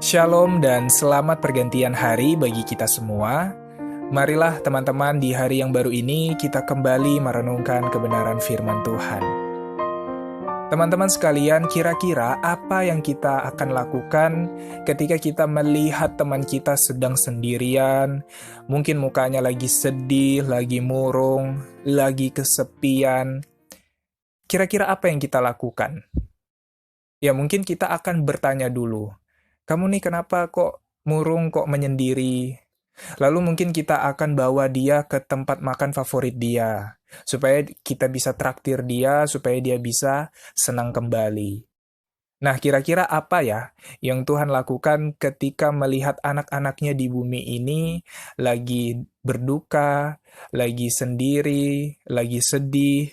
Shalom dan selamat pergantian hari bagi kita semua. Marilah teman-teman di hari yang baru ini kita kembali merenungkan kebenaran firman Tuhan. Teman-teman sekalian, kira-kira apa yang kita akan lakukan ketika kita melihat teman kita sedang sendirian, mungkin mukanya lagi sedih, lagi murung, lagi kesepian. Kira-kira apa yang kita lakukan? Ya mungkin kita akan bertanya dulu, kamu nih kenapa kok murung, kok menyendiri? Lalu mungkin kita akan bawa dia ke tempat makan favorit dia, supaya kita bisa traktir dia, supaya dia bisa senang kembali. Nah, kira-kira apa ya yang Tuhan lakukan ketika melihat anak-anaknya di bumi ini lagi berduka, lagi sendiri, lagi sedih,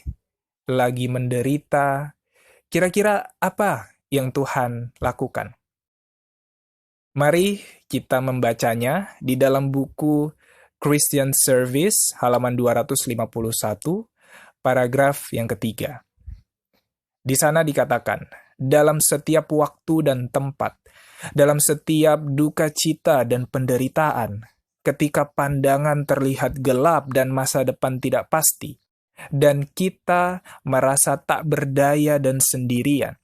lagi menderita? Kira-kira apa yang Tuhan lakukan? Mari kita membacanya di dalam buku Christian Service halaman 251, paragraf yang ketiga. Di sana dikatakan, dalam setiap waktu dan tempat, dalam setiap duka cita dan penderitaan, ketika pandangan terlihat gelap dan masa depan tidak pasti, dan kita merasa tak berdaya dan sendirian,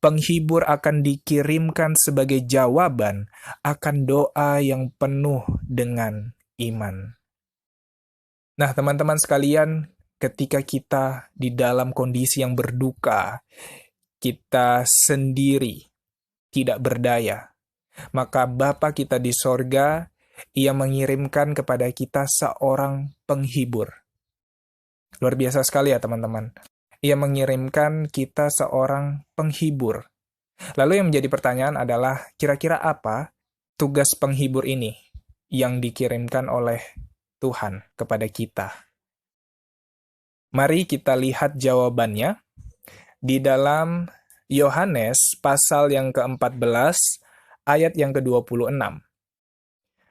penghibur akan dikirimkan sebagai jawaban akan doa yang penuh dengan iman. Nah, teman-teman sekalian, ketika kita di dalam kondisi yang berduka, kita sendiri, tidak berdaya, maka Bapa kita di sorga, Ia mengirimkan kepada kita seorang penghibur. Luar biasa sekali ya teman-teman. Ia mengirimkan kita seorang penghibur. Lalu yang menjadi pertanyaan adalah, kira-kira apa tugas penghibur ini yang dikirimkan oleh Tuhan kepada kita? Mari kita lihat jawabannya di dalam Yohanes pasal yang ke-14 ayat yang ke-26.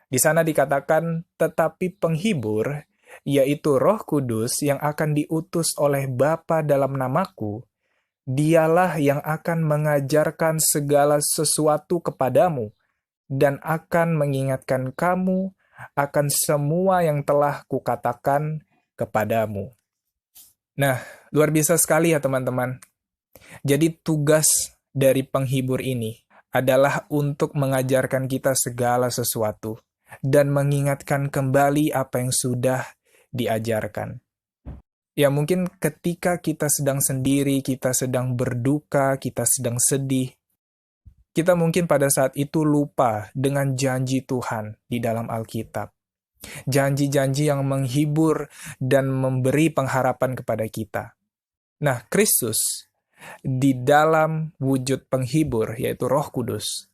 Di sana dikatakan, tetapi penghibur, yaitu Roh Kudus yang akan diutus oleh Bapa dalam namaku, Dialah yang akan mengajarkan segala sesuatu kepadamu dan akan mengingatkan kamu akan semua yang telah kukatakan kepadamu. Nah, luar biasa sekali ya teman-teman. Jadi tugas dari penghibur ini adalah untuk mengajarkan kita segala sesuatu dan mengingatkan kembali apa yang sudah diajarkan. Ya mungkin ketika kita sedang sendiri, kita sedang berduka, kita sedang sedih, kita mungkin pada saat itu lupa dengan janji Tuhan di dalam Alkitab. Janji-janji yang menghibur dan memberi pengharapan kepada kita. Nah, Kristus di dalam wujud penghibur, yaitu Roh Kudus,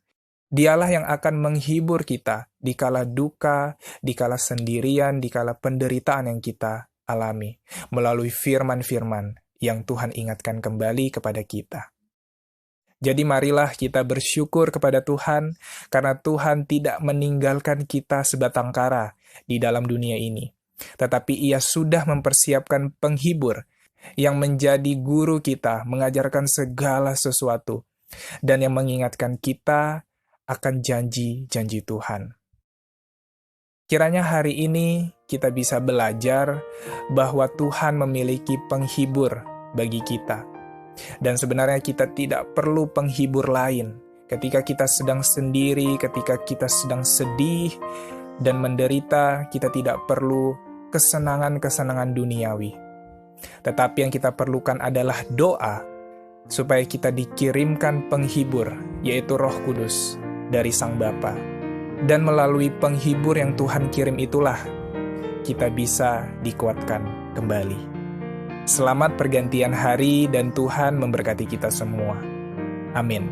Dialah yang akan menghibur kita di kala duka, di kala sendirian, di kala penderitaan yang kita alami, melalui firman-firman yang Tuhan ingatkan kembali kepada kita. Jadi marilah kita bersyukur kepada Tuhan, karena Tuhan tidak meninggalkan kita sebatang kara di dalam dunia ini. Tetapi Ia sudah mempersiapkan penghibur yang menjadi guru kita, mengajarkan segala sesuatu, dan yang mengingatkan kita akan janji-janji Tuhan. Kiranya hari ini kita bisa belajar bahwa Tuhan memiliki penghibur bagi kita. Dan sebenarnya kita tidak perlu penghibur lain. Ketika kita sedang sendiri, ketika kita sedang sedih dan menderita, kita tidak perlu kesenangan-kesenangan duniawi. Tetapi yang kita perlukan adalah doa, supaya kita dikirimkan penghibur, yaitu Roh Kudus dari Sang Bapa. Dan melalui penghibur yang Tuhan kirim itulah, kita bisa dikuatkan kembali. Selamat pergantian hari dan Tuhan memberkati kita semua. Amin.